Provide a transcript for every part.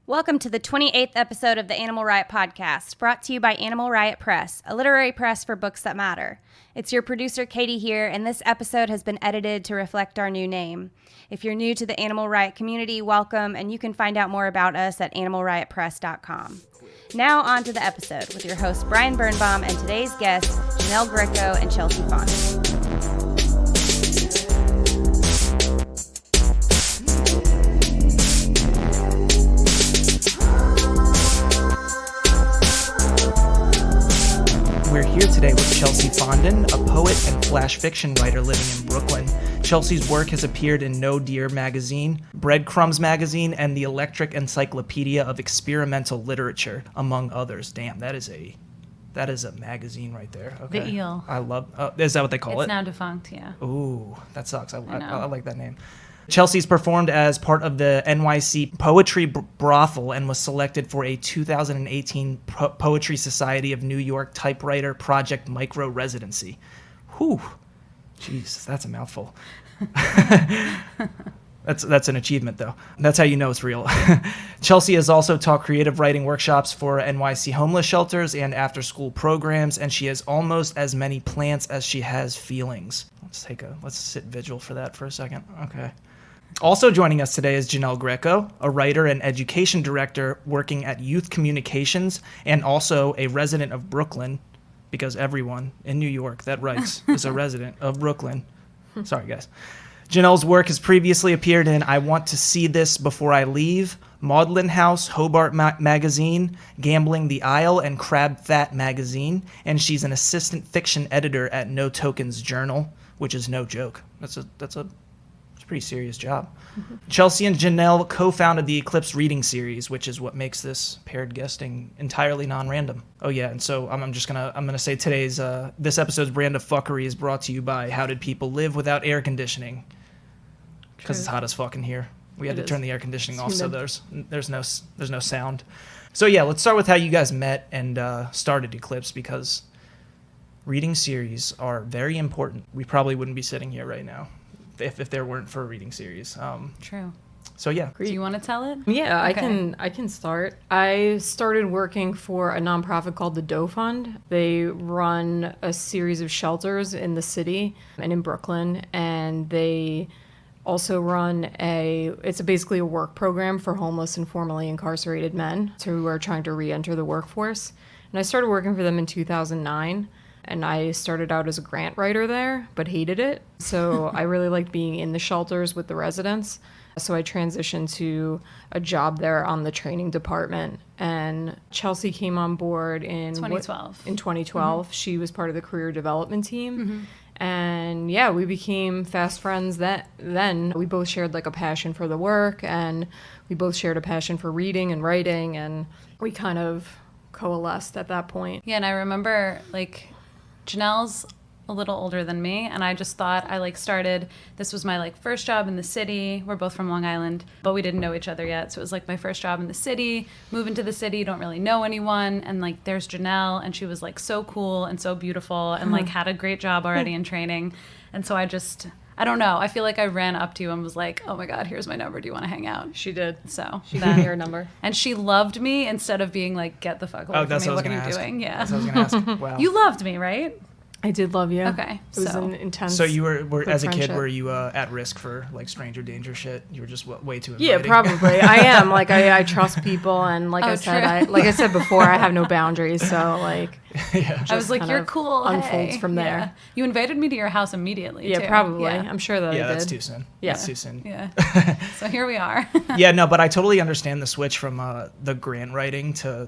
Welcome to the 28th episode of the Animal Riot Podcast, brought to you by Animal Riot Press, a literary press for books that matter. It's your producer, Katie, here, and this episode has been edited to reflect our new name. If you're new to the Animal Riot community, welcome, and you can find out more about us at animalriotpress.com. Now on to the episode with your hosts, Brian Birnbaum, and today's guests, Janelle Greco and Chelsea Fonden. We're here today with Chelsea Fonden, a poet and flash fiction writer living in Brooklyn. Chelsea's work has appeared in No Dear magazine, Breadcrumbs magazine, and the Electric Encyclopedia of Experimental Literature, among others. Damn, that is a magazine right there. Okay. The Eel. I love. Is that what they call it? It's now defunct. Yeah. Ooh, that sucks. I like that name. Chelsea's performed as part of the NYC Poetry Brothel and was selected for a 2018 Poetry Society of New York Typewriter Project Micro Residency. Whew. Jeez, that's a mouthful. That's an achievement, though. That's how you know it's real. Chelsea has also taught creative writing workshops for NYC homeless shelters and after-school programs, and she has almost as many plants as she has feelings. Let's sit vigil for that for a second. Okay. Also joining us today is Janelle Greco, a writer and education director working at Youth Communications and also a resident of Brooklyn, because everyone in New York that writes is a resident of Brooklyn. Sorry, guys. Janelle's work has previously appeared in I Want to See This Before I Leave, Maudlin House, Hobart Magazine, Gambling the Isle, and Crab Fat Magazine, and she's an assistant fiction editor at No Tokens Journal, which is no joke. That's a pretty serious job. Mm-hmm. Chelsea and Janelle co-founded the Eclipsed reading series, which is what makes this paired guesting entirely non-random. Oh yeah, and so I'm gonna say today's this episode's brand of fuckery is brought to you by How Did People Live Without Air Conditioning? Because it's hot as fuck in here. We had to turn the air conditioning off, so there's no sound. So yeah, let's start with how you guys met and started Eclipsed, because reading series are very important. We probably wouldn't be sitting here right now if there weren't for a reading series. True. So yeah. Do you want to tell it? Yeah, Okay. I can start. I started working for a nonprofit called the Doe Fund. They run a series of shelters in the city and in Brooklyn, and they also run it's basically a work program for homeless and formerly incarcerated men who are trying to re-enter the workforce. And I started working for them in 2009. And I started out as a grant writer there, but hated it. So I really liked being in the shelters with the residents. So I transitioned to a job there on the training department. And Chelsea came on board in 2012. In 2012. Mm-hmm. She was part of the career development team. Mm-hmm. And yeah, we became fast friends then. We both shared like a passion for the work, and we both shared a passion for reading and writing, and we kind of coalesced at that point. Yeah, and I remember Janelle's a little older than me, and I just thought this was my first job in the city. We're both from Long Island, but we didn't know each other yet. So it was my first job in the city, moving to the city, don't really know anyone. And there's Janelle, and she was so cool and so beautiful and had a great job already in training. And so I don't know. I feel like I ran up to you and was like, oh my God, here's my number. Do you want to hang out? She did. So she gave me her number. And she loved me instead of being get the fuck away from me. What are you doing? Yeah. That's what I was going to ask. Wow. You loved me, right? I did love you. Okay. It was an intense. So you were as a friendship. kid, were you at risk for stranger danger shit? You were just way too inviting. Yeah, probably. I am. I trust people, and I said before, I have no boundaries. So yeah. I was you're cool. Unfolds from there. Yeah. You invited me to your house immediately. Yeah, too. probably. Yeah. I'm sure that I did. Yeah, that's too soon. Yeah, that's too soon. Yeah. So here we are. Yeah, no, but I totally understand the switch from the grant writing to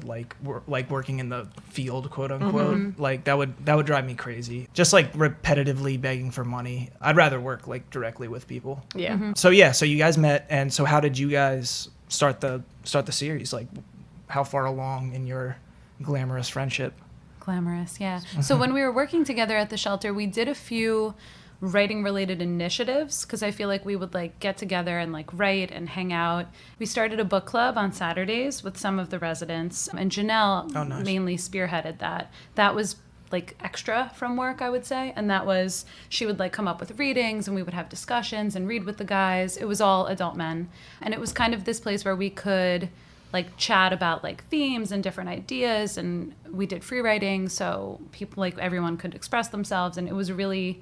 working in the field, quote unquote. Mm-hmm. That would drive me crazy. Just repetitively begging for money. I'd rather work directly with people. Yeah. Mm-hmm. So yeah, so you guys met, and so how did you guys start the series? How far along in your glamorous friendship? Glamorous, yeah. So when we were working together at the shelter, we did a few writing related initiatives, because I feel we would get together and write and hang out. We started a book club on Saturdays with some of the residents, and Janelle mainly spearheaded that. That was extra from work, I would say, and that was she would come up with readings, and we would have discussions and read with the guys. It was all adult men, and it was kind of this place where we could like chat about like themes and different ideas, and we did free writing so people, like everyone could express themselves, and it was really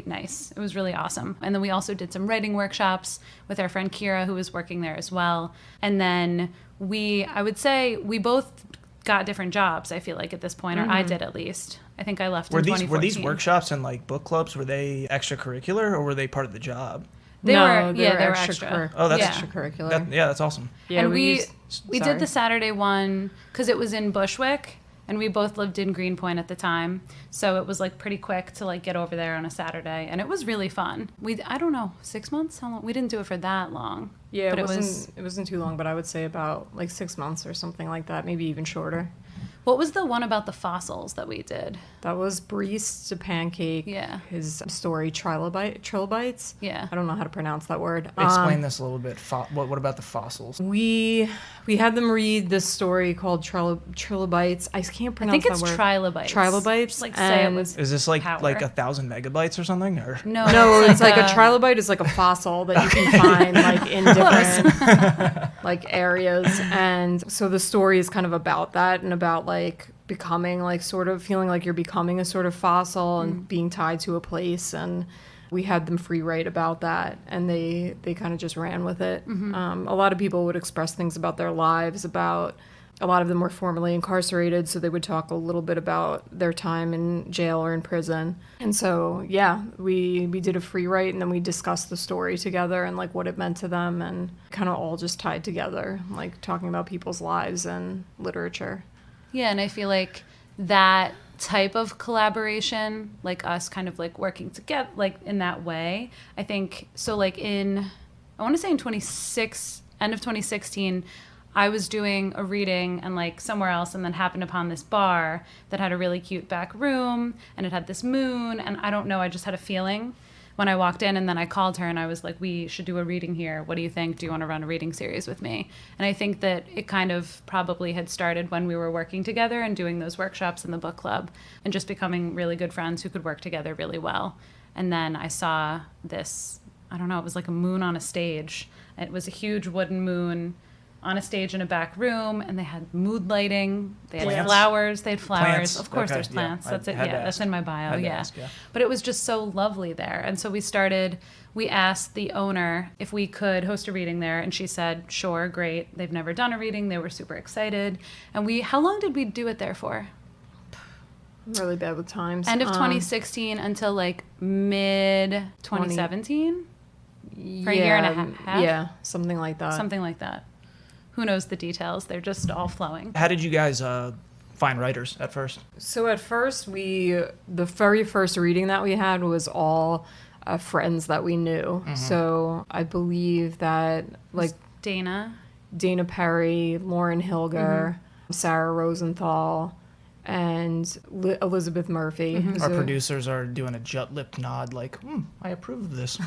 nice. It was really awesome. And then we also did some writing workshops with our friend Kira, who was working there as well. And then I would say we both got different jobs, I feel like, at this point, or I did at least. I think I left in 2014. Were these workshops and like book clubs, were they extracurricular or were they part of the job? They were extra. Oh, that's extracurricular. That's awesome. Yeah, and we did the Saturday one because it was in Bushwick, and we both lived in Greenpoint at the time, so it was like pretty quick to like get over there on a Saturday, and it was really fun. I don't know, 6 months? How long? We didn't do it for that long. Yeah, but it wasn't too long, but I would say about like 6 months or something like that, maybe even shorter. What was the one about the fossils that we did? That was Brees to Pancake. Yeah. His story, Trilobites. Yeah. I don't know how to pronounce that word. Explain this a little bit. What about the fossils? We had them read this story called Trilobites. I can't pronounce that word. I think it's trilobites. Trilobites. Just like say it was Is this like power. like 1,000 megabytes or something? Or No, it's like a trilobite is like a fossil that you can find like in different like areas, and so the story is kind of about that and about like becoming like sort of feeling like you're becoming a sort of fossil and being tied to a place. And we had them free write about that, and they kind of just ran with it. A lot of people would express things about their lives, about a lot of them were formerly incarcerated, so they would talk a little bit about their time in jail or in prison. And so, yeah, we did a free write, and then we discussed the story together and like what it meant to them, and kind of all just tied together, like talking about people's lives and literature. Yeah, and I feel like that type of collaboration, like us kind of like working together, like in that way, I think, so like I want to say in end of 2016, I was doing a reading and like somewhere else, and then happened upon this bar that had a really cute back room, and it had this moon, and I don't know, I just had a feeling when I walked in, and then I called her and I was like, we should do a reading here. What do you think? Do you want to run a reading series with me? And I think that it kind of probably had started when we were working together and doing those workshops in the book club and just becoming really good friends who could work together really well. And then I saw this, I don't know, it was like a moon on a stage. It was a huge wooden moon on a stage in a back room, and they had mood lighting. They had flowers. They had flowers. Plants. Of course, Okay, there's plants. yeah. That's it. Had to Yeah, that's ask. in my bio. Had to Yeah. ask, yeah. But it was just so lovely there. And so we asked the owner if we could host a reading there, and she said, sure, great. They've never done a reading. They were super excited. And how long did we do it there for? I'm really bad with times. End of 2016 until like mid 2017? For a year and a half? Yeah, something like that. Something like that. Who knows the details? They're just all flowing. How did you guys find writers at first? So at first, the very first reading that we had was all friends that we knew. So I believe that like Dana Perry, Lauren Hilger, Sarah Rosenthal, and Elizabeth Murphy. Our producers are doing a jut-lipped nod like, I approve of this.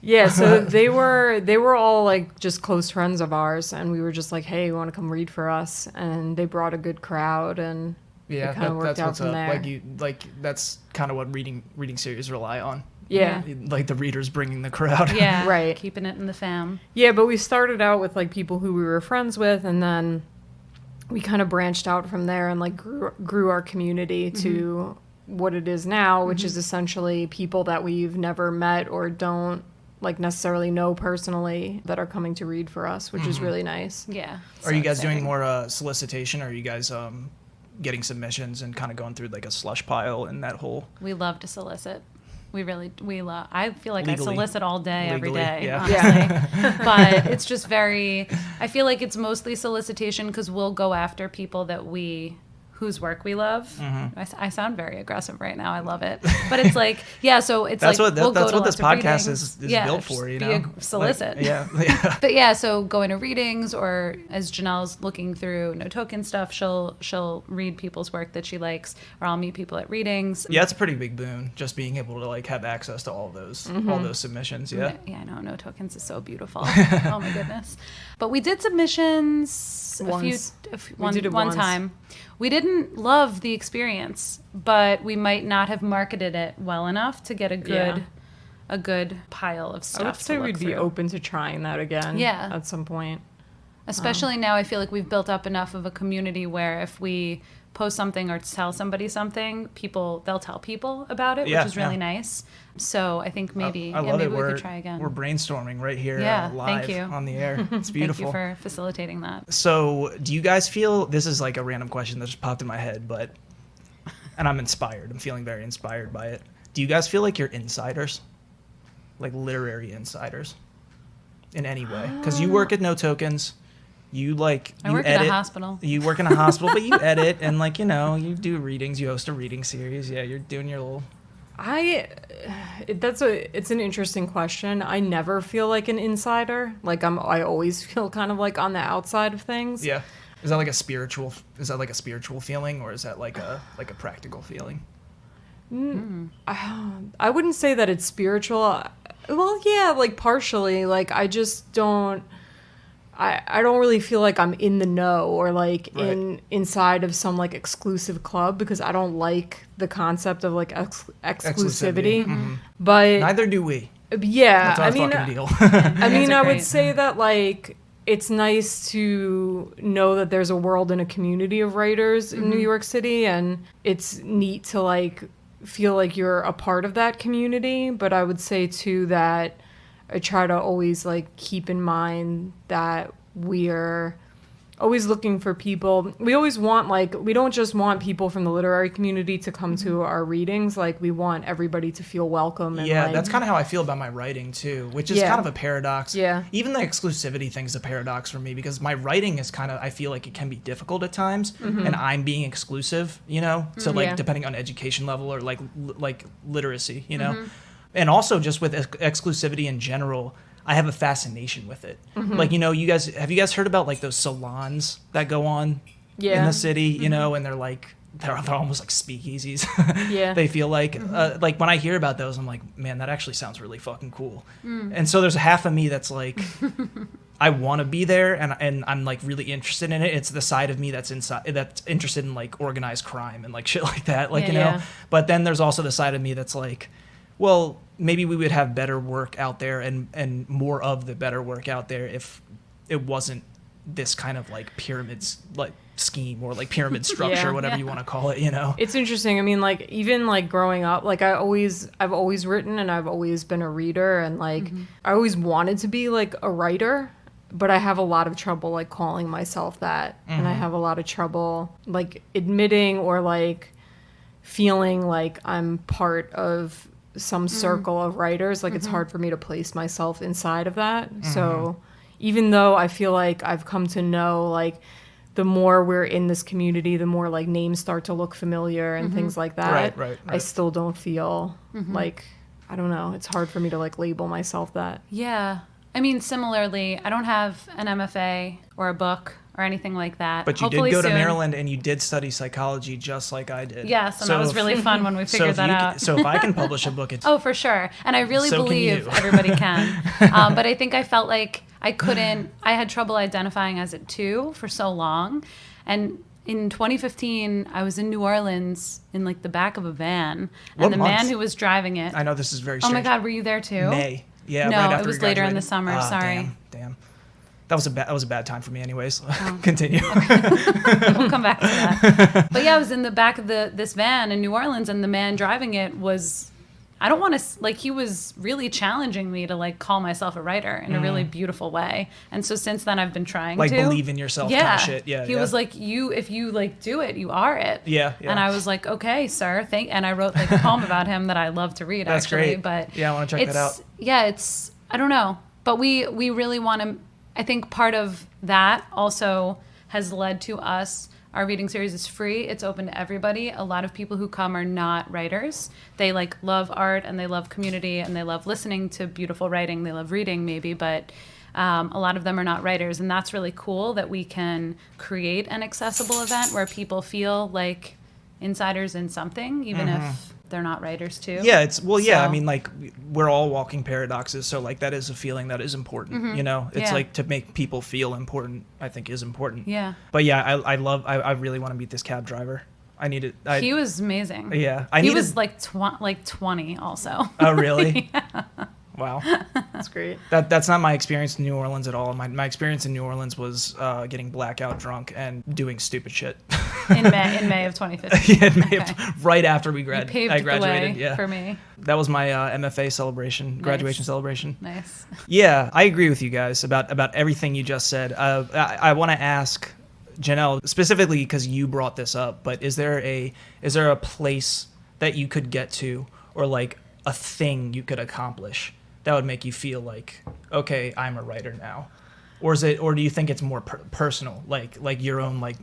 Yeah, so they were all like just close friends of ours, and we were just like, hey, you want to come read for us? And they brought a good crowd, and it kind of worked that's out what's from up. there. That's kind of what reading series rely on. Yeah. Like the readers bringing the crowd. Yeah. Right. Keeping it in the fam. Yeah, but we started out with like people who we were friends with, and then we kind of branched out from there and like grew our community to what it is now, which is essentially people that we've never met or don't like necessarily know personally that are coming to read for us, which is really nice. Yeah. Are you guys doing more solicitation? Or are you guys getting submissions and kind of going through like a slush pile and that whole... We love to solicit. We love. I feel like Legally. I solicit all day, every day, Yeah. honestly. But it's just I feel like it's mostly solicitation because we'll go after people whose work we love. I sound very aggressive right now. I love it. But it's like, yeah, so it's That's like, what we'll go to this lots of podcast readings. is Yeah, built just for, you be know? solicit. Like, yeah. But yeah, so going to readings, or as Janelle's looking through No Token stuff, she'll read people's work that she likes, or I'll meet people at readings. Yeah, it's a pretty big boon, just being able to like have access to all those submissions. Yeah. Yeah, I know. No Tokens is so beautiful. Oh my goodness. But we did submissions one time. We didn't love the experience, but we might not have marketed it well enough to get a good pile of stuff. I would say to look we'd be through. open to trying that again. Yeah. At some point. Especially now, I feel like we've built up enough of a community where if we post something or tell somebody something, they'll tell people about it, which is really nice. So I think maybe, maybe we could try again. We're brainstorming right here thank live you. on the air. It's beautiful. Thank you for facilitating that. So do you guys feel, this is like a random question that just popped in my head, and I'm inspired. I'm feeling very inspired by it. Do you guys feel like you're insiders? Like literary insiders in any way? Because you work at No Tokens. I work at a hospital. You work in a hospital, but you edit and you do readings. You host a reading series. Yeah, you're doing your little. It's an interesting question. I never feel like an insider. I always feel kind of like on the outside of things. Yeah. Is that like a spiritual feeling, or is that like a practical feeling? I wouldn't say that it's spiritual. Well, yeah, partially. I just don't. I don't really feel like I'm in the know or inside of some exclusive club, because I don't like the concept of exclusivity. Mm-hmm. But neither do we. Yeah, That's our fucking deal. I would say that it's nice to know that there's a world and a community of writers in New York City, and it's neat to feel like you're a part of that community. But I would say too that I try to always keep in mind that we are always looking for people. We always want we don't just want people from the literary community to come to our readings. We want everybody to feel welcome. And that's kind of how I feel about my writing too, which is kind of a paradox. Yeah. Even the exclusivity thing's a paradox for me, because my writing is I feel like it can be difficult at times, and I'm being exclusive, so depending on education level or literacy, and also just with exclusivity in general, I have a fascination with it. Have you guys heard about those salons that go on in the city, and they're almost like speakeasies. Yeah. They feel like when I hear about those, I'm like, man, that actually sounds really fucking cool. And so there's a half of me that's I want to be there, and I'm really interested in it. It's the side of me that's interested in organized crime and shit like that, you know. But then there's also the side of me that's well, maybe we would have better work out there and more of the better work out there if it wasn't this kind of pyramids scheme or pyramid structure, whatever you want to call it, It's interesting. I mean, even growing up, I've always written, and I've always been a reader, and I always wanted to be a writer, but I have a lot of trouble calling myself that, and I have a lot of trouble admitting or feeling like I'm part of some circle of writers. It's hard for me to place myself inside of that. So even though I feel like I've come to know the more we're in this community, the more names start to look familiar and things like that. Right. I still don't feel I don't know, it's hard for me to label myself that. Yeah. I mean, similarly, I don't have an MFA or a book or anything like that. But you Hopefully did go soon. to Maryland, and you did study psychology just like I did. Yes, and that was really fun when we figured that out. So if I can publish a book, it's... Oh, for sure. And I really So believe can you. everybody can. But I think I felt like I had trouble identifying as it too for so long. And in 2015, I was in New Orleans in the back of a van. What And the month? man who was driving it... I know this is very Oh strange. my God, were you there too? May. Yeah, No, right after it was we later in graduated. the summer, sorry. Damn. That was a bad time for me anyways. Continue. We'll come back to that. But yeah, I was in the back of this van in New Orleans, and the man driving it was, I don't want to, he was really challenging me to call myself a writer in a really beautiful way. And so since then I've been trying to. Believe in yourself kind of shit. Yeah. He was if you do it, you are it. Yeah. And I was like, okay, sir, and I wrote a poem about him that I love to read. That's actually. great. But yeah, I want to check that out. Yeah, I don't know. But we really want to, I think part of that also has led to us. Our reading series is free. It's open to everybody. A lot of people who come are not writers. They love art, and they love community, and they love listening to beautiful writing. They love reading maybe, but a lot of them are not writers. And that's really cool that we can create an accessible event where people feel like insiders in something, even if they're not writers too. Yeah, I mean, we're all walking paradoxes, so that is a feeling that is important, It's to make people feel important, I think, is important. Yeah. But yeah, I really want to meet this cab driver. I need it. He was amazing. Yeah. He was 20 also. Oh, really? Yeah. Wow. That's great. That's not my experience in New Orleans at all. My experience in New Orleans was getting blackout drunk and doing stupid shit. In May of 2015. Yeah, in May of, right after I graduated. The way yeah. for me. That was my MFA celebration, graduation celebration. Nice. Yeah, I agree with you guys about everything you just said. I want to ask Janelle specifically because you brought this up, but is there a place that you could get to, or like a thing you could accomplish that would make you feel like, okay, I'm a writer now, or do you think it's more personal, like your own like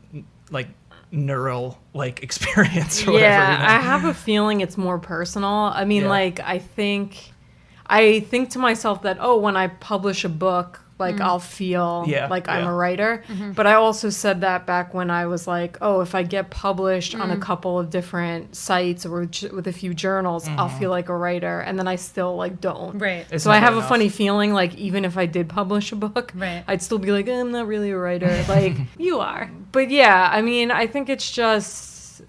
neural like experience or whatever? Yeah, you know? I have a feeling it's more personal. I mean, Yeah. like I think to myself that when I publish a book, like I'll feel like I'm a writer. But I also said that back when I was like, if I get published on a couple of different sites or with a few journals, I'll feel like a writer. And then I still like don't. Right. It's So I never have enough. a funny feeling like even if I did publish a book, Right. I'd still be like, I'm not really a writer. Like, You are. but yeah, I mean, I think it's just,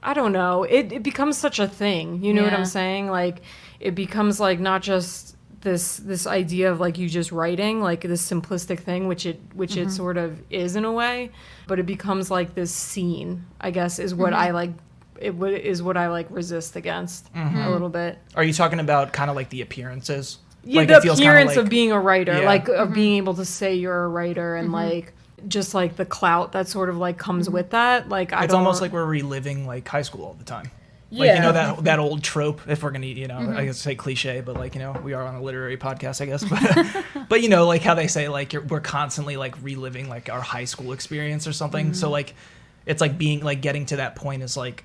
I don't know. It becomes such a thing. You know what Yeah. I'm saying? Like, it becomes like not just this idea of like you just writing, like this simplistic thing, which it sort of is in a way, but it becomes like this scene, I guess, is what I like. Is what I like resist against a little bit. Are you talking about kind of like the appearances? Yeah, Like, the it feels kinda appearance like- of being a writer, Yeah. like of being able to say you're a writer, and like just like the clout that sort of like comes with that. Like It's almost like we're reliving like high school all the time. Like, you know, that old trope, if we're going to, I guess say cliche, but like, we are on a literary podcast, I guess. But you know, like how they say, like, we're constantly like reliving like our high school experience or something. So like, it's like being like getting to that point is like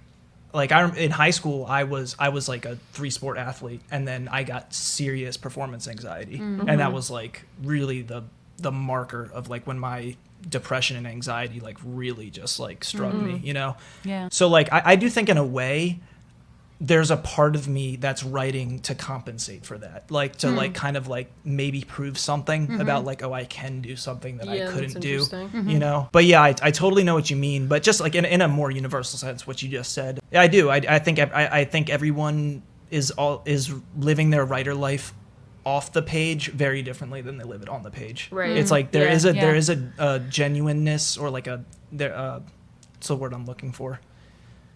in high school, I was like a 3-sport athlete, and then I got serious performance anxiety. And that was like really the marker of like when my depression and anxiety like really just like struck me, Yeah. So like I do think in a way there's a part of me that's writing to compensate for that, like to like kind of like maybe prove something about like, I can do something that I couldn't do, but yeah, I totally know what you mean, but just like in a more universal sense, what you just said, I do. I think everyone is living their writer life off the page very differently than they live it on the page. Right. It's like there is Yeah. a genuineness, or like what's the word I'm looking for?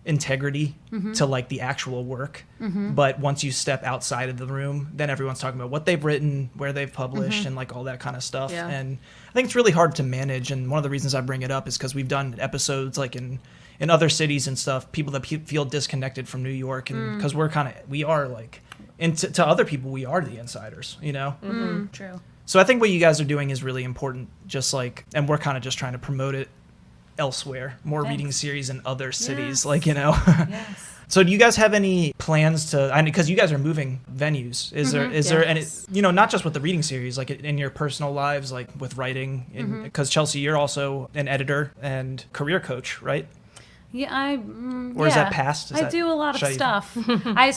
Integrity to like the actual work. But once you step outside of the room, then everyone's talking about what they've written, where they've published, and like all that kind of stuff. Yeah. And I think it's really hard to manage. And one of the reasons I bring it up is because we've done episodes like in other cities and stuff, people that feel disconnected from New York, and because we are like, and to other people, we are the insiders, True. So I think what you guys are doing is really important, just like, and we're kind of just trying to promote it elsewhere, more reading series in other cities, Yes. So do you guys have any plans to, because you guys are moving venues, is there any, not just with the reading series, like in your personal lives, like with writing, because Chelsea, you're also an editor and career coach, right? Yeah, Or is that past? I do a lot of should I- stuff.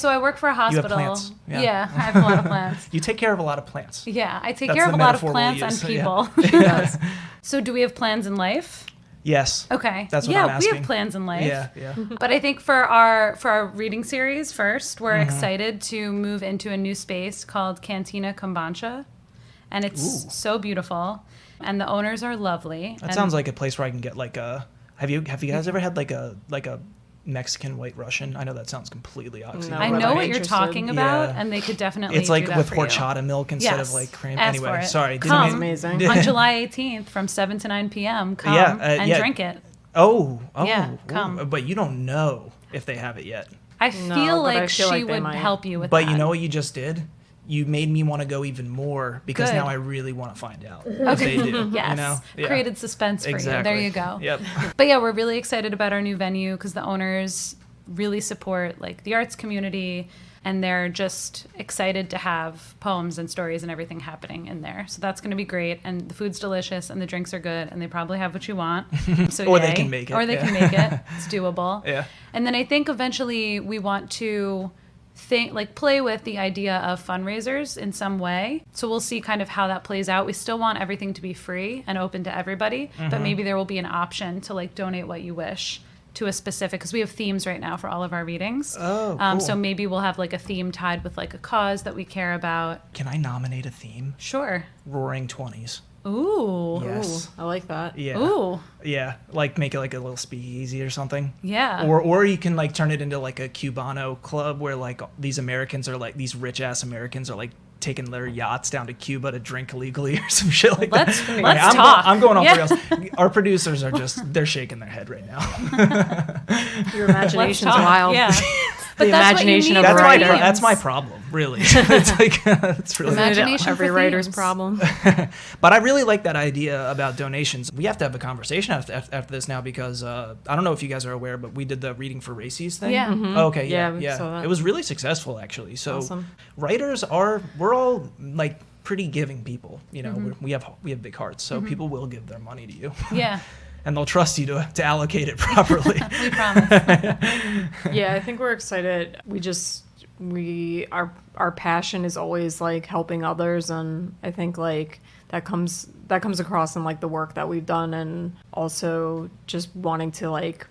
I work for a hospital. plants. Yeah. Yeah, I have a lot of plants. You take care of a lot of plants. Yeah, I take That's care of the a lot of metaphor we'll plants and use, people. yeah. So do we have plans in life? Yes. Okay. That's what yeah, I'm asking. we have plans in life. Yeah. But I think for our reading series first, we're excited to move into a new space called Cantina Kombancha, and it's so beautiful, and the owners are lovely. That sounds like a place where I can get like a. Have you guys ever had like a Mexican White Russian? I know that sounds completely oxy. No, I but know I'm what you're interested. talking about, Yeah. and they could definitely. It's like do that with for you. horchata milk instead of Yes. like cream. Ask Anyway, for it. sorry. Come. That's amazing. On July 18th from 7 to 9 p.m. Come and drink it. Oh, Yeah, ooh, come. But you don't know if they have it yet. I No, feel but I like feel she like they would might. help you with But that. you know what you just did? You made me want to go even more, because Good. now I really want to find out if they do. Yes. You know? Yeah. Created suspense for Exactly. you. There you go. Yep. But yeah, we're really excited about our new venue because the owners really support like the arts community, and they're just excited to have poems and stories and everything happening in there. So that's going to be great, and the food's delicious and the drinks are good, and they probably have what you want. So Or they yay. can make it, Or they yeah. can make it. It's doable. Yeah. And then I think eventually we want to play with the idea of fundraisers in some way. So we'll see kind of how that plays out. We still want everything to be free and open to everybody, but maybe there will be an option to like donate what you wish to a specific, because we have themes right now for all of our readings. Oh, cool. So maybe we'll have like a theme tied with like a cause that we care about. Can I nominate a theme? Sure. Roaring 20s. Ooh. Yes. Ooh, I like that. Yeah. Ooh. Yeah, like make it like a little speakeasy or something. Yeah. Or you can like turn it into like a Cubano club where like these Americans are like, these rich ass Americans are like taking their yachts down to Cuba to drink illegally or some shit like that. Let's talk. I'm going off Yeah. the rails. Our producers are just, they're shaking their head right now. Your imagination's Let's talk. wild. Yeah. The But that's what you imagination need of for a writer. themes. That's my problem, really. It's like, it's really Imagination Every for writer's themes. problem. But I really like that idea about donations. We have to have a conversation after this now because I don't know if you guys are aware, but we did the reading for Racy's thing. Yeah. Oh, okay. Yeah, Yeah. we Yeah. saw that. It was really successful, actually. So Awesome. writers we're all like pretty giving people. You know, we have big hearts, so people will give their money to you. Yeah. And they'll trust you to allocate it properly. We promise. Yeah, I think we're excited. Our passion is always like helping others, and I think like that comes across in like the work that we've done, and also just wanting to like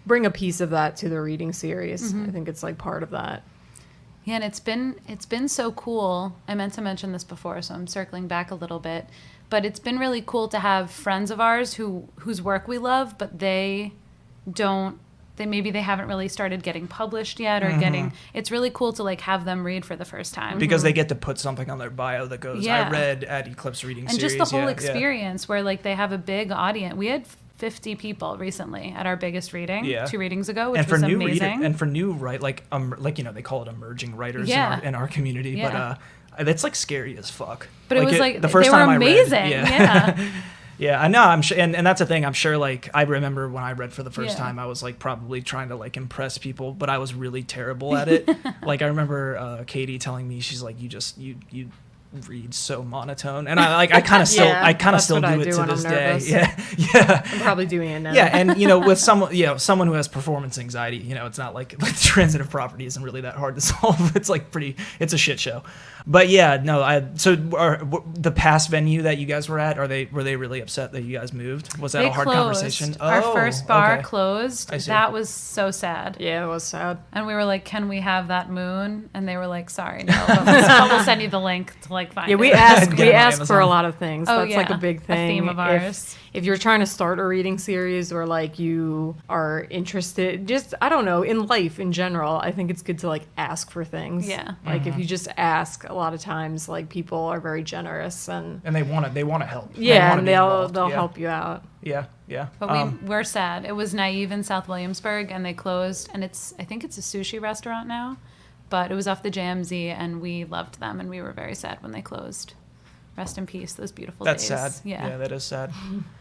bring a piece of that to the reading series. I think it's like part of that. Yeah, and it's been so cool. I meant to mention this before, so I'm circling back a little bit. But it's been really cool to have friends of ours whose work we love, but maybe they haven't really started getting published yet or getting. It's really cool to like have them read for the first time. Because they get to put something on their bio that goes, Yeah. I read at Eclipsed Reading and Series. just the whole Yeah, experience where like they have a big audience. We had 50 people recently at our biggest reading 2 readings ago, which and for was new amazing. and for new like you know, they call it emerging writers Yeah. in our community, Yeah. but that's like scary as fuck. But it was like the first they were time amazing. I read, Yeah. Yeah, I know. I'm sure, and that's the thing. I'm sure. Like, I remember when I read for the first Yeah. time, I was like probably trying to like impress people, but I was really terrible at it. Like, I remember Katie telling me, she's like, you read so monotone, and I kind of still, Yeah, I kind of that's still what do I it do to when I'm this day. nervous. Yeah. I'm probably doing it now. Yeah, and you know, with someone who has performance anxiety, you know, it's not like transitive property isn't really that hard to solve. It's like it's a shit show. But yeah, no, the past venue that you guys were at, were they really upset that you guys moved? Was that They a hard closed. conversation? Our first bar okay. closed. I see. That was so sad. Yeah, it was sad. And we were like, "Can we have that moon?" And they were like, "Sorry, no, but we'll send you the link to like find Yeah, it." we ask Get it on for Amazon. a lot of things. Oh, That's like yeah. a big A thing. theme of ours. If you're trying to start a reading series or like you are interested, just I don't know, in life in general, I think it's good to like ask for things. Yeah. Like if you just ask, a lot of times like people are very generous and And they want to help. yeah, wanna and be they'll involved. help you out. Yeah, yeah. But we're sad. It was Naive in South Williamsburg, and they closed. And I think it's a sushi restaurant now, but it was off the JMZ, and we loved them, and we were very sad when they closed. Rest in peace, those beautiful That's days. sad. Yeah. That is sad.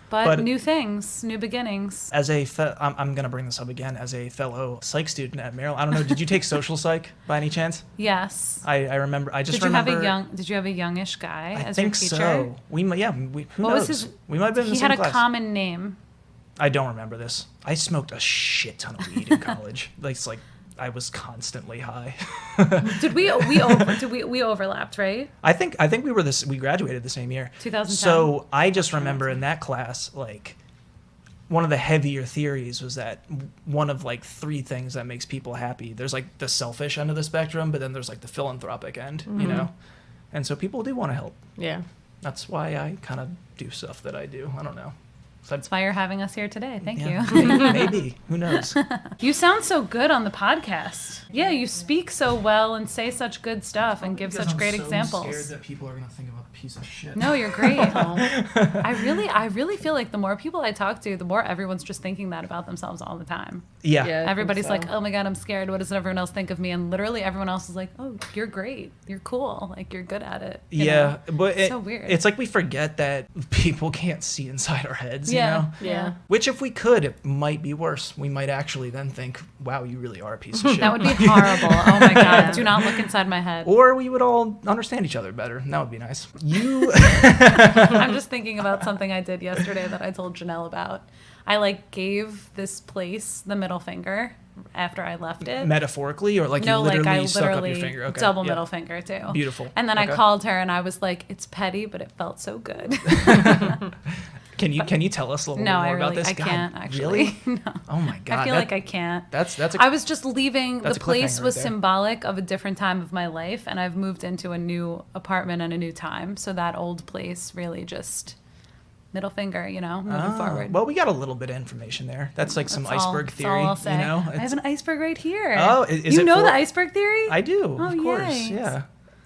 But new things, new beginnings. As I'm going to bring this up again, as a fellow psych student at Maryland. I don't know, did you take social psych by any chance? Yes. I remember, I just Did you remember. have a youngish guy I as think your teacher? so. Who What knows? was his? We might have been in the He same had a class. common name. I don't remember this. I smoked a shit ton of weed in college. It's like I was constantly high. Did we overlapped, right? I think we graduated the same year. 2010. So I just remember in that class, like, one of the heavier theories was that one of like 3 things that makes people happy. There's like the selfish end of the spectrum, but then there's like the philanthropic end, you know? And so people do want to help. Yeah. That's why I kind of do stuff that I do. I don't know. That's why you're having us here today. Thank you. Maybe. Who knows? You sound so good on the podcast. Yeah, you speak so well and say such good stuff and give such great examples. I'm scared that people are going to think I'm a piece of shit. No, you're great. I really feel like the more people I talk to, the more everyone's just thinking that about themselves all the time. Yeah. Yeah. I think Everybody's so. like, "Oh my God, I'm scared. What does everyone else think of me?" And literally everyone else is like, "Oh, you're great. You're cool. Like, you're good at it." you Yeah, know? but So weird. It's like we forget that people can't see inside our heads, Yeah. you know? Yeah. Which if we could, it might be worse. We might actually then think, wow, you really are a piece of shit. That would be horrible. Oh my God. Do not look inside my head. Or we would all understand each other better. That would be nice. You... I'm just thinking about something I did yesterday that I told Janelle about. I like gave this place the middle finger after I left it. Metaphorically, or like No, you literally like I stuck up literally your finger? Okay. double yeah. middle finger too. Beautiful. And then Okay. I called her and I was like, "It's petty, but it felt so good." Can you tell us a little No, more about this? I God, can't actually. Really? No. Oh my God. I feel like I can't. That's I was just leaving. that's The a place cliffhanger was right there. symbolic of a different time of my life, and I've moved into a new apartment and a new time. So that old place really just middle finger, moving forward. Well, we got a little bit of information there. That's like some That's all- iceberg that's theory, all I'll say. you know? I have an iceberg right here. Oh, is you it know for- the iceberg theory? I do, Oh, of course. yay. Yeah.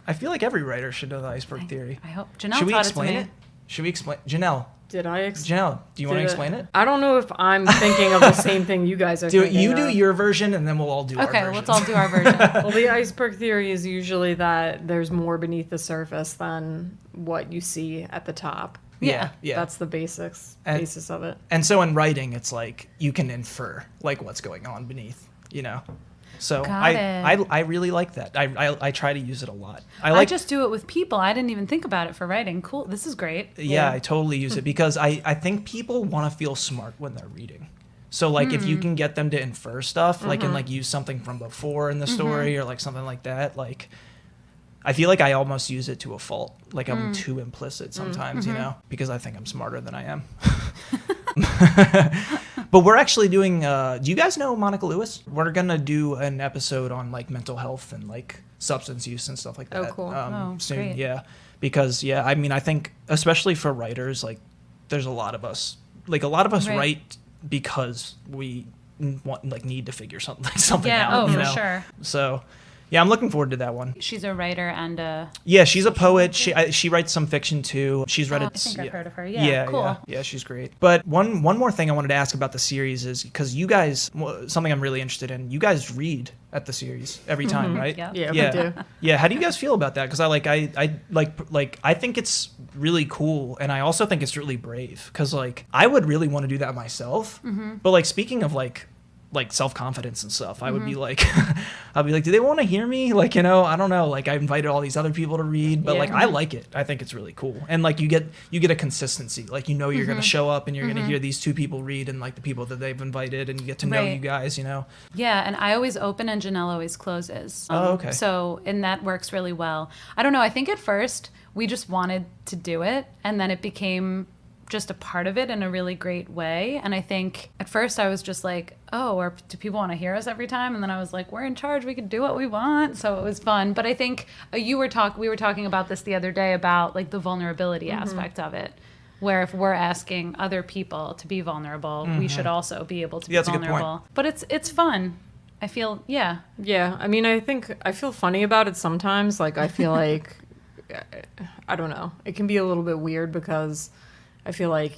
I feel like every writer should know the iceberg theory. I hope Janelle Should we taught explain it to it? me. Should we explain? Janelle, Did I Janelle, do you want to explain it? I don't know if I'm thinking of the same thing you guys are thinking You do of. your version, and then we'll all do our Okay, version. let's all do our version. Well, the iceberg theory is usually that there's more beneath the surface than what you see at the top. Yeah. That's the basis of it. And so in writing, it's like you can infer like what's going on beneath, So Got I really like that. I try to use it a lot. I just do it with people. I didn't even think about it for writing. Cool. This is great. Yeah, I totally use it because I think people want to feel smart when they're reading. So like if you can get them to infer stuff, like and like use something from before in the story or like something like that, like I feel like I almost use it to a fault. Like I'm too implicit sometimes, because I think I'm smarter than I am. But we're actually doing do you guys know Monica Lewis? We're gonna do an episode on like mental health and like substance use and stuff like that. Oh, cool. Soon. Great. Yeah. Because I mean I think especially for writers, like there's a lot of us Right. write because we need to figure something Yeah. out. Oh, for sure. So yeah, I'm looking forward to that one. She's a writer and a. Yeah, she's a poet. She writes some fiction too. She's read Oh, it. I think I've heard of her. Yeah, Yeah, cool. Yeah, she's great. But one more thing I wanted to ask about the series is because you guys, something I'm really interested in. You guys read at the series every time, right? Yeah. Yeah, Yeah. we do. Yeah. How do you guys feel about that? Because I think it's really cool, and I also think it's really brave. Because like I would really want to do that myself. But like speaking of like self-confidence and stuff, I would be like I'd be like, do they want to hear me? Like, I don't know, like I invited all these other people to read, but like I like it. I think it's really cool. And like you get a consistency, like you're going to show up and you're going to hear these two people read and like the people that they've invited, and you get to know Right. you guys, Yeah, and I always open and Janelle always closes. Oh, okay. And that works really well. I don't know. I think at first we just wanted to do it, and then it became just a part of it in a really great way. And I think at first I was just like, oh, or do people want to hear us every time? And then I was like, we're in charge. We can do what we want. So it was fun. But I think we were talking about this the other day about like the vulnerability aspect of it, where if we're asking other people to be vulnerable, we should also be able to be that's a good point. vulnerable. But it's fun. I feel, yeah. Yeah, I mean, I feel funny about it sometimes. Like, I feel like, I don't know. It can be a little bit weird because I feel like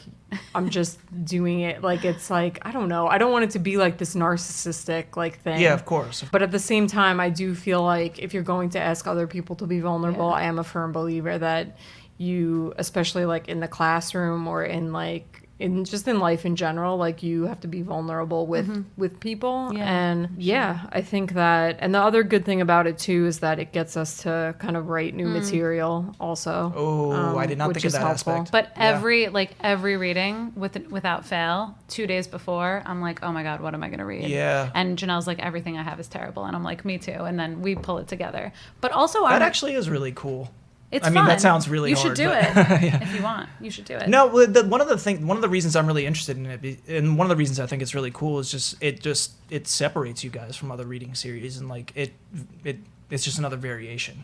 I'm just doing it. Like, it's like, I don't know. I don't want it to be like this narcissistic, like, thing. Yeah, of course. But at the same time, I do feel like if you're going to ask other people to be vulnerable, Yeah. I am a firm believer that you, especially like in the classroom or in like, in life in general, like you have to be vulnerable with people. Yeah, And yeah, I think that, and the other good thing about it too is that it gets us to kind of write new material also. Oh, I did not which think of is that helpful. aspect. But Yeah. every reading without fail, 2 days before, I'm like, oh my God, what am I going to read? Yeah. And Janelle's like, everything I have is terrible. And I'm like, me too. And then we pull it together. But also, That actually is really cool. it's I mean, that fun. sounds really You hard. should do but- it Yeah. if you want. You should do it. No, one of the reasons I'm really interested in it, and one of the reasons I think it's really cool is it separates you guys from other reading series, and like it's just another variation,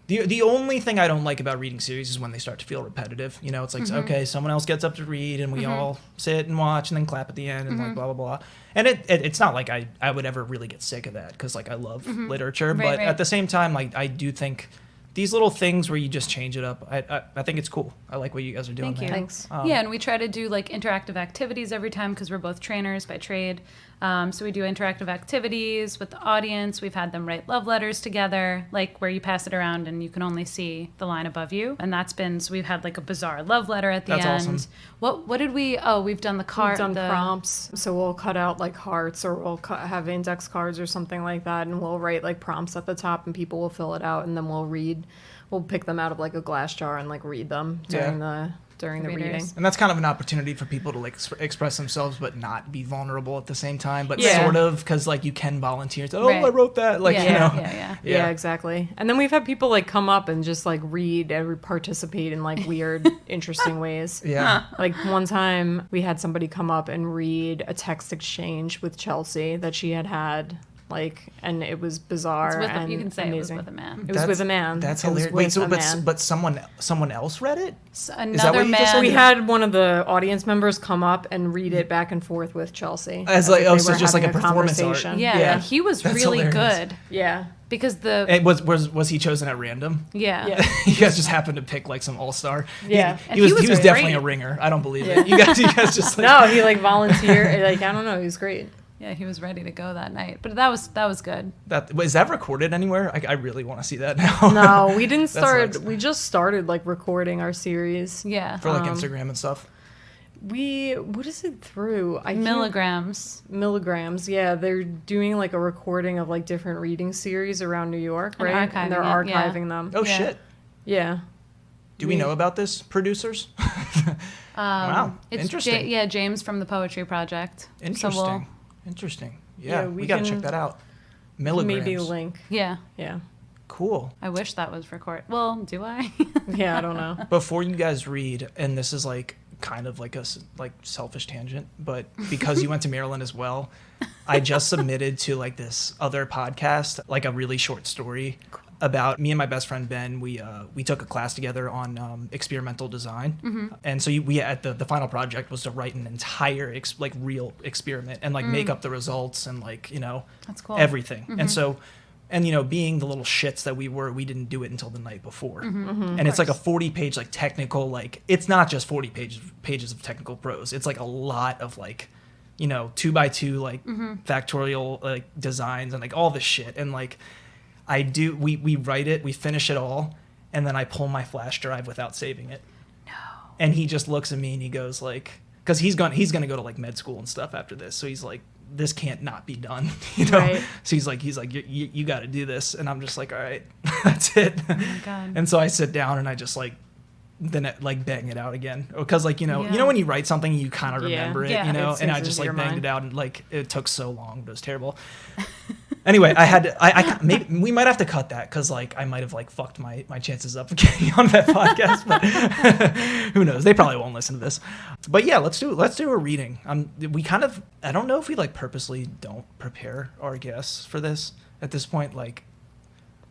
The only thing I don't like about reading series is when they start to feel repetitive. It's like, okay, someone else gets up to read and we all sit and watch and then clap at the end and like blah, blah, blah. And it's not like I would ever really get sick of that because like I love literature. Right, but right. at the same time, like I do think these little things where you just change it up, I think it's cool. I like what you guys are doing Thank you. there. Thanks. Yeah, and we try to do like interactive activities every time because we're both trainers by trade. So we do interactive activities with the audience. We've had them write love letters together, like where you pass it around and you can only see the line above you. And that's been, so we've had like a bizarre love letter at the That's end. awesome. What did we, we've done the card. We've done prompts, so we'll cut out like hearts or we'll have index cards or something like that, and we'll write like prompts at the top and people will fill it out, and then we'll read we'll pick them out of like a glass jar and like read them during the reading. And that's kind of an opportunity for people to like express themselves, but not be vulnerable at the same time. But Yeah. sort of, because like you can volunteer. To, Right. I wrote that. Like, Yeah, you know. yeah. Exactly. And then we've had people like come up and just like read and participate in like weird, interesting ways. Yeah. Like one time we had somebody come up and read a text exchange with Chelsea that she had. Like, and it was bizarre and you can say amazing. it was with a man. It was with a man. That's It was hilarious. Wait, with so a man. but someone else read it? So that another what you just man. said? We had one of the audience members come up and read it back and forth with Chelsea. As like, if oh, they so were just like a having performance art. conversation. Yeah, and he was That's really hilarious. good Yeah. because the And was he chosen at random? yeah. Yeah. You guys just happened to pick like some all-star. Yeah. He was And he was definitely great. a ringer. I don't believe Yeah. it. You guys just like No, he like volunteered. Like, I don't know. He was great. Yeah, he was ready to go that night. But that was good. is that recorded anywhere? I really want to see that now. No, we didn't start. sucks. We just started like recording our series. Yeah. For like Instagram and stuff. What is it through? I can't- Milligrams. Yeah, they're doing like a recording of like different reading series around New York, And right? And they're archiving it, yeah. archiving them. Oh Yeah. shit. Yeah. Do we know about this, producers? Wow. It's Interesting. James from the Poetry Project. Interesting. So Interesting. Yeah, Yeah, we we gotta can check that out. Milligrams. Maybe link. yeah. Yeah. Cool. I wish that was record. Well, do I? Yeah, I don't know. Before you guys read, and this is like kind of like a selfish tangent, but because you went to Maryland as well, I just submitted to like this other podcast like a really short story about me and my best friend Ben. We took a class together on experimental design, and so we at the final project was to write an entire real experiment and like make up the results and like That's cool. everything. And so. And being the little shits that we didn't do it until the night before. And it's like a 40-page like technical, like it's not just 40 pages of technical prose. It's like a lot of like 2x2 like factorial like designs and like all this shit. And like we write it, we finish it all, and then I pull my flash drive without saving it. No. And he just looks at me and he goes like, because he's gonna go to like med school and stuff after this, so he's like, this can't not be done, Right. So he's like you got to do this, and I'm just like, all right, that's it. Oh my God. And so I sit down and I just like then bang it out again, because like when you write something you kind of remember it, Yeah. and It I sinks just into like your banged mind. it out, and like it took so long, but it was terrible. Anyway, I maybe we might have to cut that because like I might have like fucked my chances up of getting on that podcast, but who knows? They probably won't listen to this. But yeah, let's do a reading. I don't know if we like purposely don't prepare our guests for this at this point, like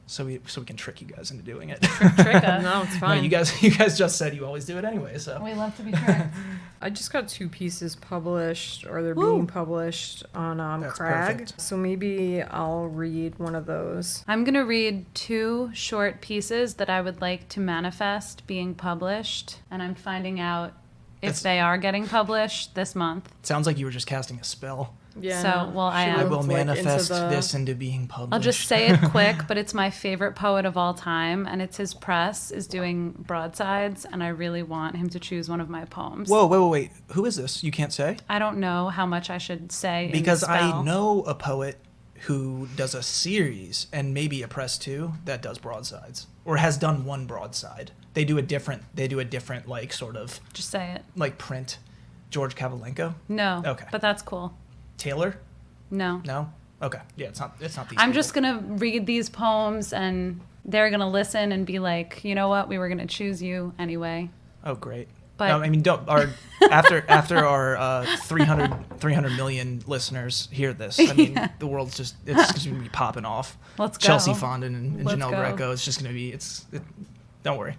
so we can trick you guys into doing it. Trick us. No, it's No, fine. you guys just said you always do it anyway, so. We love to be tricked. I just got 2 pieces published, or they're Woo. being published on That's Crag. perfect. So maybe I'll read one of those. I'm going to read 2 short pieces that I would like to manifest being published, and I'm finding out if That's- they are getting published this month. Sounds like you were just casting a spell. Yeah. So, well, I She am. I will looked, like, into manifest the- this into being published. I'll just say it quick, but it's my favorite poet of all time, and it's his press is doing broadsides, and I really want him to choose one of my poems. Whoa, wait. Who is this? You can't say? I don't know how much I should say Because in the spell. I know a poet who does a series, and maybe a press too, that does broadsides. Or has done one broadside. They do a different like sort of Just say it. like print. George Kavalenko? No. Okay. But that's cool. Taylor? No. No? Okay. Yeah, it's not these I'm people. just going to read these poems, and they're going to listen and be like, you know what? We were going to choose you anyway. Oh, great. But- No, I mean, after our 300 million listeners hear this, I mean, the world's it's just going to be popping off. Let's go. Chelsea Fonden and Let's Janelle go. Greco. It's just going to be, don't worry.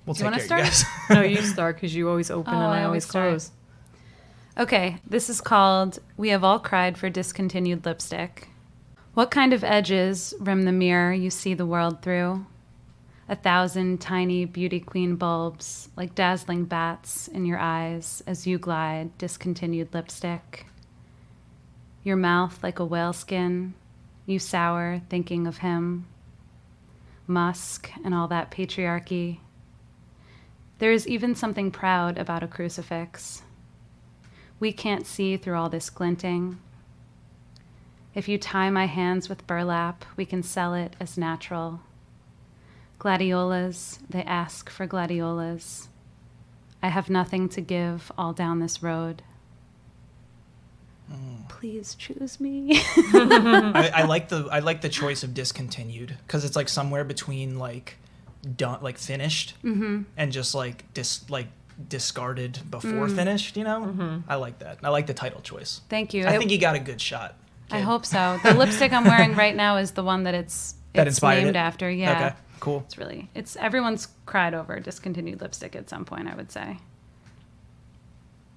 We'll Do you take wanna care of you start? guys. No, you start because you always open and I always start. close. Okay, this is called We Have All Cried for Discontinued Lipstick. What kind of edges rim the mirror you see the world through? 1,000 tiny beauty queen bulbs like dazzling bats in your eyes as you glide discontinued lipstick. Your mouth like a whaleskin, you sour thinking of him. Musk and all that patriarchy. There is even something proud about a crucifix. We can't see through all this glinting. If you tie my hands with burlap, we can sell it as natural. Gladiolas, they ask for gladiolas. I have nothing to give all down this road. Please choose me. I like the choice of discontinued because it's like somewhere between like done, like finished, and just like discarded before finished. You know, I like that. I like the title choice. Thank you. I think you got a good shot. I hope so. The lipstick I'm wearing right now is the one that it's inspired named it? after. Yeah. Okay. Cool. It's everyone's cried over discontinued lipstick at some point, I would say.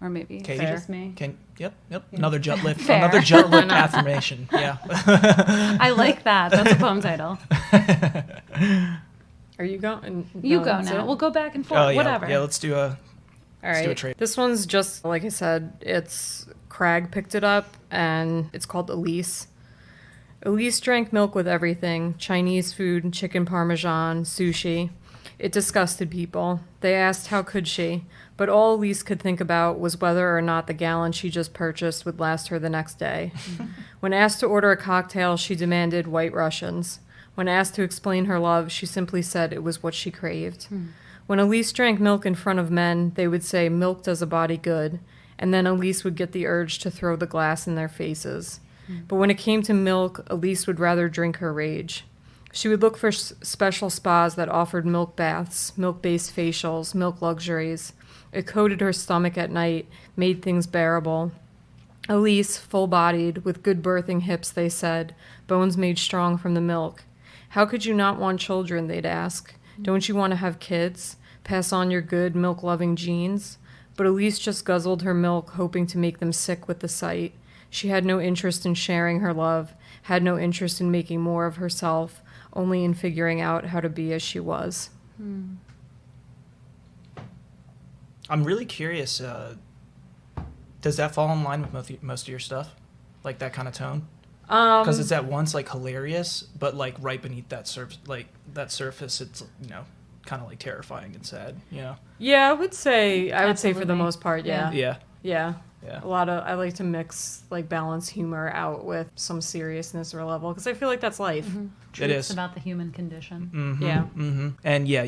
Or maybe it's Katie? just me. Yep. Another jut lip. Fair. Another jut lip affirmation. Yeah. I like that. That's a poem title. Are you going? You No, go that's now. it? We'll go back and forth. Oh yeah. Whatever. Yeah. Let's do a. All Let's do a right. trade. This one's just, like I said, it's Crag picked it up, and it's called Elise. Elise drank milk with everything: Chinese food, chicken parmesan, sushi. It disgusted people. They asked how could she, but all Elise could think about was whether or not the gallon she just purchased would last her the next day. When asked to order a cocktail, she demanded White Russians. When asked to explain her love, she simply said it was what she craved. When Elise drank milk in front of men, they would say milk does a body good, and then Elise would get the urge to throw the glass in their faces. But when it came to milk, Elise would rather drink her rage. She would look for special spas that offered milk baths, milk-based facials, milk luxuries. It coated her stomach at night, made things bearable. Elise, full-bodied, with good birthing hips, they said, bones made strong from the milk. How could you not want children, they'd ask. Don't you want to have kids? Pass on your good, milk-loving genes? But Elise just guzzled her milk, hoping to make them sick with the sight. She had no interest in sharing her love, had no interest in making more of herself, only in figuring out how to be as she was. I'm really curious. Does that fall in line with most of your stuff, like that kind of tone? Because it's at once like hilarious, but like right beneath that surface, it's kind of like terrifying and sad. Yeah, I would say for the Absolutely. most part, yeah. Yeah. A lot of, I like to mix like balance humor out with some seriousness or level, because I feel like that's life. It It's is. about the human condition. Yeah. And yeah,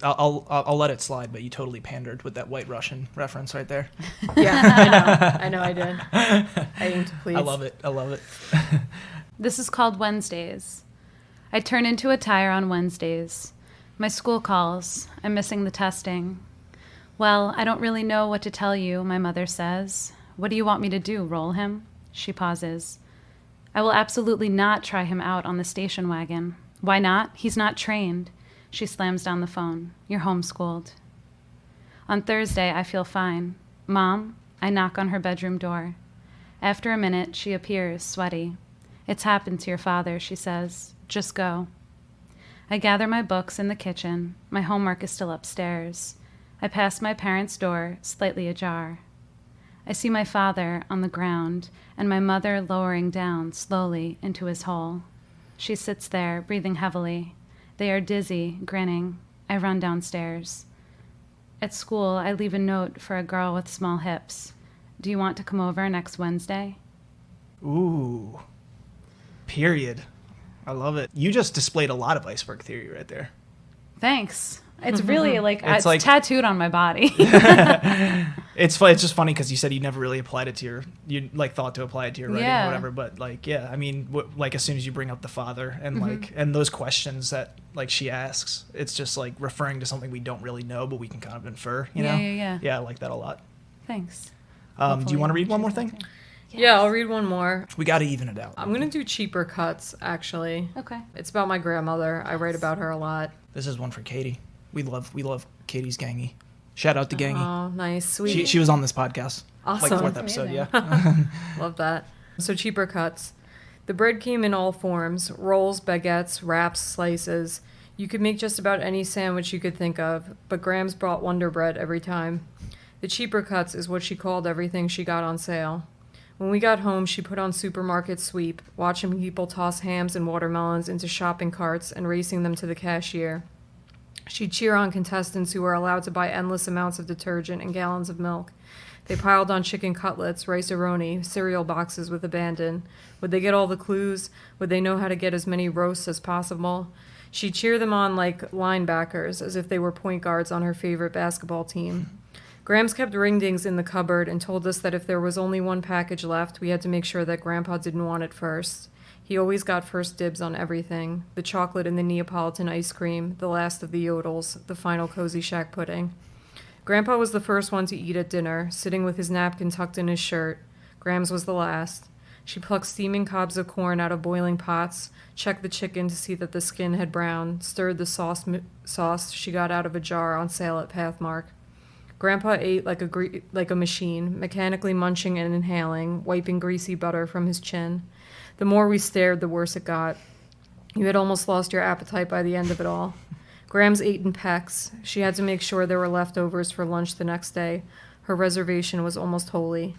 I'll let it slide, but you totally pandered with that White Russian reference right there. Yeah, I know I did. I aim to please. I love it. This is called Wednesdays. I turn into a tire on Wednesdays. My school calls. I'm missing the testing. Well, I don't really know what to tell you, my mother says. What do you want me to do, roll him? She pauses. I will absolutely not try him out on the station wagon. Why not? He's not trained. She slams down the phone. You're homeschooled. On Thursday, I feel fine. Mom, I knock on her bedroom door. After a minute, she appears, sweaty. It's happened to your father, she says. Just go. I gather my books in the kitchen. My homework is still upstairs. I pass my parents' door, slightly ajar. I see my father on the ground and my mother lowering down slowly into his hole. She sits there, breathing heavily. They are dizzy, grinning. I run downstairs. At school, I leave a note for a girl with small hips. Do you want to come over next Wednesday? Ooh. Period. I love it. You just displayed a lot of iceberg theory right there. Thanks. It's really it's like tattooed on my body. It's just funny because you said you never really applied it to you thought to apply it to your writing or whatever. But I mean, as soon as you bring up the father and and those questions that she asks, it's just like referring to something we don't really know, but we can kind of infer. You know? Yeah. Yeah, I like that a lot. Thanks. Do you want to read one more thing? Yeah, I'll read one more. We got to even it out. I'm going to do cheaper cuts, actually. Okay. It's about my grandmother. I write about her a lot. This is one for Katie. We love Katie's Gangy. Shout out to Gangy. Oh, nice. Sweet. She was on this podcast. Awesome. Like 4th episode, Amazing. yeah. Love that. So cheaper cuts. The bread came in all forms: rolls, baguettes, wraps, slices. You could make just about any sandwich you could think of, but Grams brought Wonder Bread every time. The cheaper cuts is what she called everything she got on sale. When we got home, she put on supermarket sweep, watching people toss hams and watermelons into shopping carts and racing them to the cashier. She'd cheer on contestants who were allowed to buy endless amounts of detergent and gallons of milk. They piled on chicken cutlets, rice-a-roni, cereal boxes with abandon. Would they get all the clues? Would they know how to get as many roasts as possible? She'd cheer them on like linebackers, as if they were point guards on her favorite basketball team. Grams kept ringdings in the cupboard and told us that if there was only one package left, we had to make sure that Grandpa didn't want it first. He always got first dibs on everything. The chocolate and the Neapolitan ice cream, the last of the yodels, the final Cozy Shack pudding. Grandpa was the first one to eat at dinner, sitting with his napkin tucked in his shirt. Grams was the last. She plucked steaming cobs of corn out of boiling pots, checked the chicken to see that the skin had browned, stirred the sauce she got out of a jar on sale at Pathmark. Grandpa ate like a machine, mechanically munching and inhaling, wiping greasy butter from his chin. The more we stared, the worse it got. You had almost lost your appetite by the end of it all. Grams ate in pecks. She had to make sure there were leftovers for lunch the next day. Her reservation was almost holy.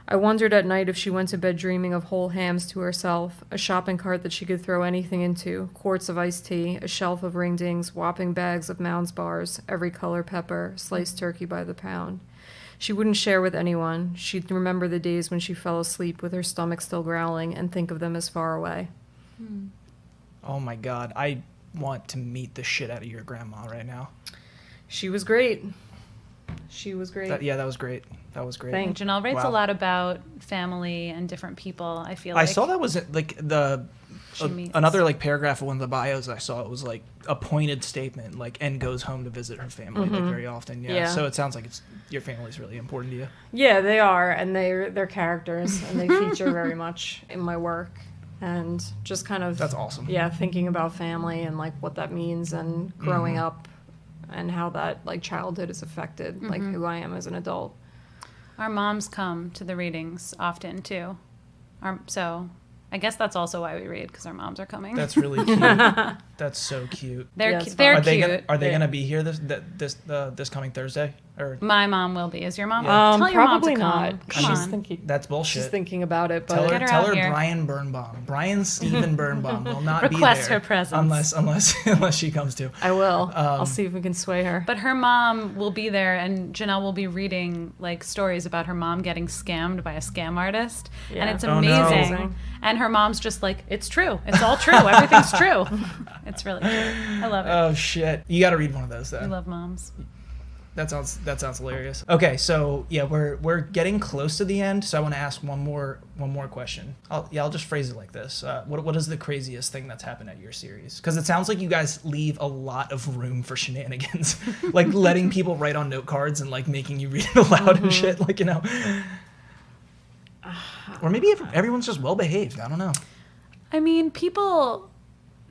I wondered at night if she went to bed dreaming of whole hams to herself, a shopping cart that she could throw anything into, quarts of iced tea, a shelf of ringdings, whopping bags of Mounds bars, every color pepper, sliced turkey by the pound. She wouldn't share with anyone. She'd remember the days when she fell asleep with her stomach still growling and think of them as far away. Oh my God. I want to meet the shit out of your grandma right now. She was great. She was great. That was great. That was great. Thanks. Janelle writes Wow. a lot about family and different people, I feel I like. saw that was like She meets. another like paragraph of one of the bios I saw. It was like a pointed statement, like, and goes home to visit her family like very often. Yeah. Yeah. So it sounds like your family's really important to you. Yeah, they are, and they're characters, and they feature very much in my work. And just kind of That's awesome. Yeah, thinking about family and like what that means and growing up and how that like childhood is affected like who I am as an adult. Our moms come to the readings often, too. So I guess that's also why we read, because our moms are coming. That's really cute. That's so cute. They're Yeah, cu- it's they're Are they cute. gonna be here this coming Thursday? Or My mom will be. Is your mom? Yeah. Tell your mom Probably to come. not. Come She's on. thinking. that's bullshit. She's thinking about it, Tell but her, Get her tell out her here. Brian Birnbaum. Brian Stephen Birnbaum will not be Request there her presence. unless she comes to. I will. I'll see if we can sway her. But her mom will be there, and Janelle will be reading like stories about her mom getting scammed by a scam artist, and Yeah. it's Oh, no. amazing. And her mom's just like, it's true. It's all true. Everything's true. It's really cute. I love it. Oh shit! You got to read one of those We then. love moms. That sounds hilarious. Okay, so yeah, we're getting close to the end. So I want to ask one more question. I'll just phrase it like this. What is the craziest thing that's happened at your series? Because it sounds like you guys leave a lot of room for shenanigans, like letting people write on note cards and like making you read it aloud and shit. Like, you know, or maybe everyone's just well behaved. I don't know. I mean, people,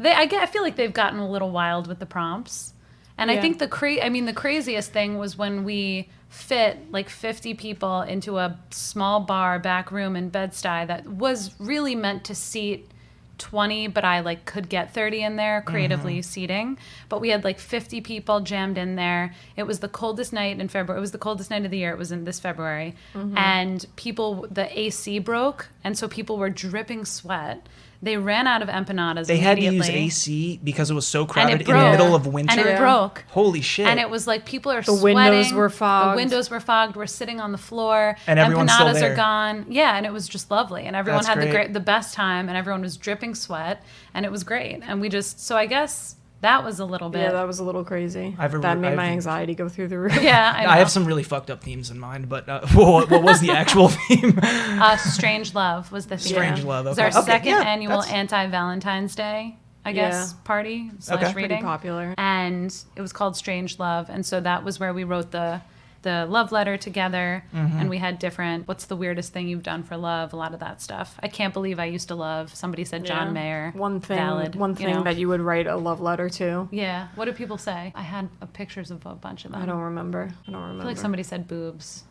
I feel like they've gotten a little wild with the prompts. And I Yeah. think the craziest thing was when we fit like 50 people into a small bar back room in Bed-Stuy that was really meant to seat 20, but I like could get 30 in there, creatively seating. But we had like 50 people jammed in there. It was the coldest night in February. It was the coldest night of the year. It was in this February. And the AC broke. And so people were dripping sweat. They ran out of empanadas They had to immediately. use AC because it was so And crowded it in the broke. middle of winter. And it broke. Holy shit! And it was like people are The sweating. windows were fogged. The windows were fogged. We're sitting on the floor. And everyone's still Empanadas there. are gone. Yeah, and it was just lovely. And everyone That's had great. the best time. And everyone was dripping sweat. And it was great. And so I guess that was a little bit. Yeah, that was a little crazy. I've- That made my I've- anxiety go through the roof. Yeah, I know. I have some really fucked up themes in mind, but what was the actual theme? Strange Love was the theme. Strange Yeah. Love. It was Okay. our Okay, second yeah, annual that's- anti-Valentine's Day, I guess, Yeah. party / Okay. reading. Pretty popular. And it was called Strange Love. And so that was where we wrote the love letter together. And we had different, what's the weirdest thing you've done for love? A lot of that stuff. I can't believe I used to love. Somebody said John Yeah. Mayer. One thing Valid, you know? that you would write a love letter to. Yeah. What do people say? I had pictures of a bunch of them. I don't remember. I feel like somebody said boobs.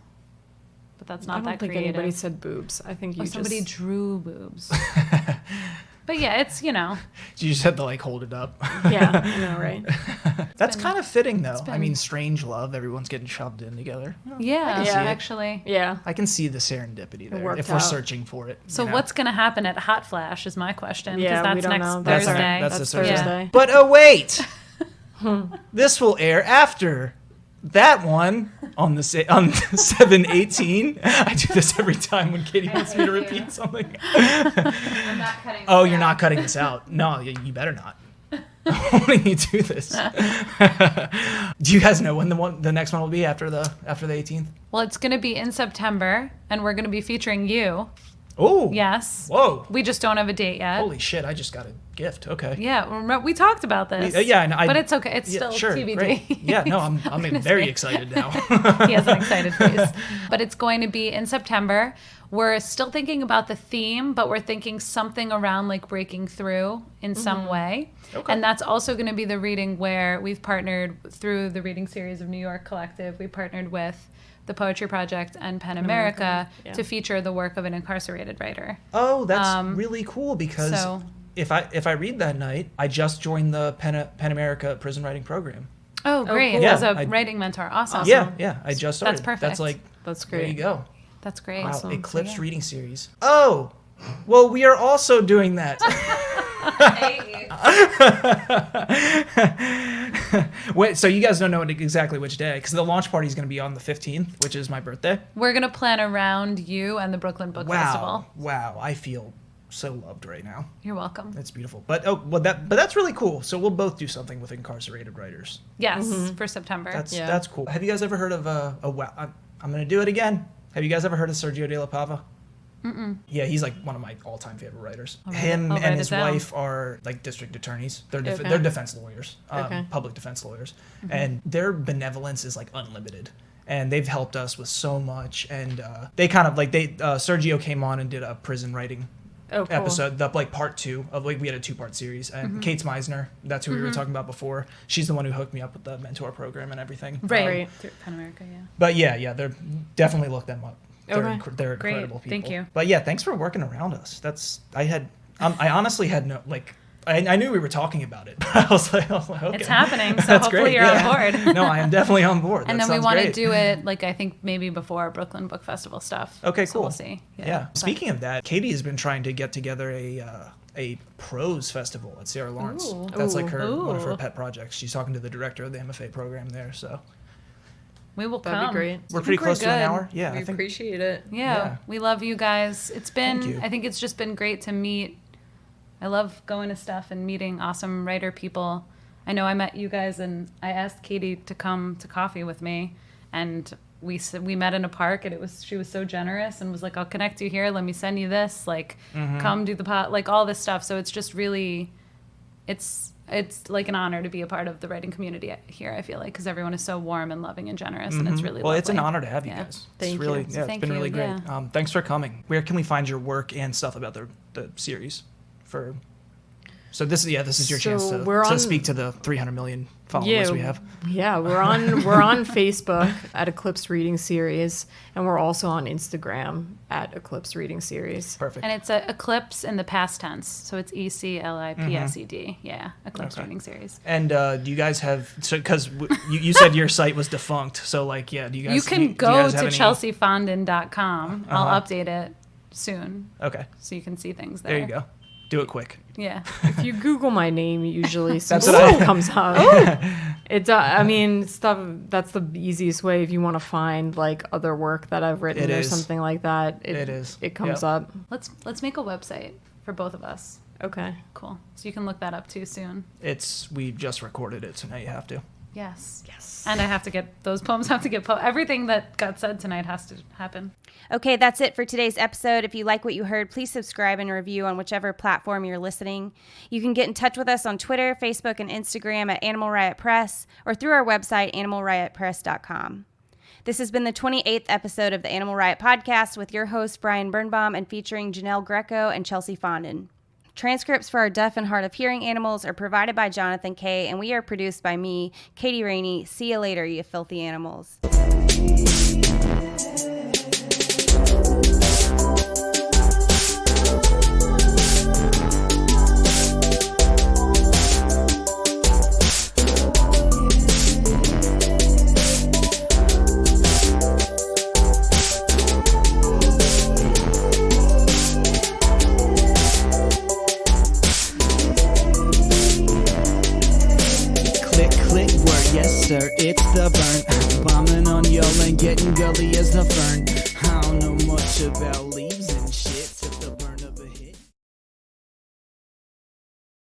But that's not I don't that think creative. anybody said boobs. I think you Somebody just... drew boobs. But yeah, it's, you know. You just had to like hold it up. Yeah, I know, right? That's kind of fitting though. I been- mean, strange love. Everyone's getting shoved in together. Yeah, see it. actually. Yeah. I can see the serendipity there worked if we're out. searching for it. So you know? what's going to happen at Hot Flash is my question. Yeah, Because we that's don't next know. Thursday. That's That's Thursday. Thursday. But wait, this will air after that one on 7/18. I do this every time when Katie wants me to repeat something. I'm not cutting Oh, you're not cutting this out. No, you better not. Why don't you do this? Do you guys know when the next one will be after the 18th? Well, it's going to be in September, and we're going to be featuring you. Oh. Yes. Whoa. We just don't have a date yet. Holy shit, I just got a gift. Okay. Yeah, remember, we talked about this. But it's okay. It's still TBD. Great. Yeah, no, I'm very excited now. He has an excited face. But it's going to be in September. We're still thinking about the theme, but we're thinking something around like breaking through in some way. Okay. And that's also going to be the reading where we've partnered through the reading series of New York Collective. We partnered with the Poetry Project and Pen America to feature the work of an incarcerated writer. Oh, that's really cool because if I read that night, I just joined the Pen America prison writing program. Oh, great. Cool. As a writing mentor. Awesome. Yeah, I just started. That's perfect. That's great. There you go. That's great. Wow, Awesome. Eclipsed reading series. Oh, well, we are also doing that. Wait, so you guys don't know exactly which day, because the launch party is going to be on the 15th, which is my birthday. We're going to plan around you and the Brooklyn Book Festival. Wow, I feel so loved right now. You're welcome. That's beautiful. But that's really cool. So we'll both do something with incarcerated writers. Yes, for September. That's cool. Have you guys ever heard of I'm going to do it again. Have you guys ever heard of Sergio de la Pava? Mm-mm. Yeah, he's like one of my all-time favorite writers. Him and his wife are like district attorneys. They're defense lawyers, public defense lawyers, and their benevolence is like unlimited. And they've helped us with so much. And they kind of like Sergio came on and did a prison writing episode, part 2 of we had a 2-part series. And Kate Meisner, that's who we were talking about before. She's the one who hooked me up with the mentor program and everything. Right. Through Pen America, yeah. But yeah, they're definitely look them up. They're Great. incredible people. Thank you. But yeah, thanks for working around us. I honestly had no I knew we were talking about it, but I was like okay. It's happening, so That's hopefully great. you're on board. No, I am definitely on board. And then we want to do it I think maybe before Brooklyn Book Festival stuff. Okay, so cool. We'll see. Yeah. Speaking of that, Katie has been trying to get together a prose festival at Sarah Lawrence. Ooh. That's like one of her pet projects. She's talking to the director of the MFA program there, so we will come. That'd be great. We're pretty close to an hour. Yeah, we appreciate it. Yeah, we love you guys. It's been, Thank you. I think it's just been great to meet. I love going to stuff and meeting awesome writer people. I know I met you guys and I asked Katie to come to coffee with me, and we met in a park, and she was so generous and was like, I'll connect you here. Let me send you this. Come do the pot, all this stuff. So it's just really, it's like an honor to be a part of the writing community here, I feel like, because everyone is so warm and loving and generous, and it's really lovely. It's an honor to have you guys. Thank you. It's been really great. Yeah. Thanks for coming. Where can we find your work and stuff about the series? So this is your chance to speak to the 300 million followers we have. Yeah, we're on Facebook at Eclipsed Reading Series, and we're also on Instagram at Eclipsed Reading Series. Perfect. And it's Eclipse in the past tense, so it's ECLIPSED. Yeah, Eclipsed Reading Series. And do you guys have because you said your site was defunct, so do you guys? You can go to chelseafonden.com. I'll update it soon. Okay. So you can see things there. There you go. Do it quick. Yeah. If you Google my name, usually some That's what stuff comes up. It's stuff. That's the easiest way if you want to find other work that I've written or something like that. It comes up. Let's make a website for both of us. Okay. Cool. So you can look that up too soon. We just recorded it, so now you have to. Yes. And I have to get those poems. Everything that got said tonight has to happen. Okay, that's it for today's episode. If you like what you heard, please subscribe and review on whichever platform you're listening. You can get in touch with us on Twitter, Facebook, and Instagram at Animal Riot Press, or through our website, animalriotpress.com. This has been the 28th episode of the Animal Riot Podcast with your host, Brian Birnbaum, and featuring Janelle Greco and Chelsea Fonden. Transcripts for our deaf and hard of hearing animals are provided by Jonathan Kay, and we are produced by me, Katie Rainey. See you later, you filthy animals. Yes, sir, it's the burn. Bombing on y'all and getting gully as the fern. I don't know much about Lee.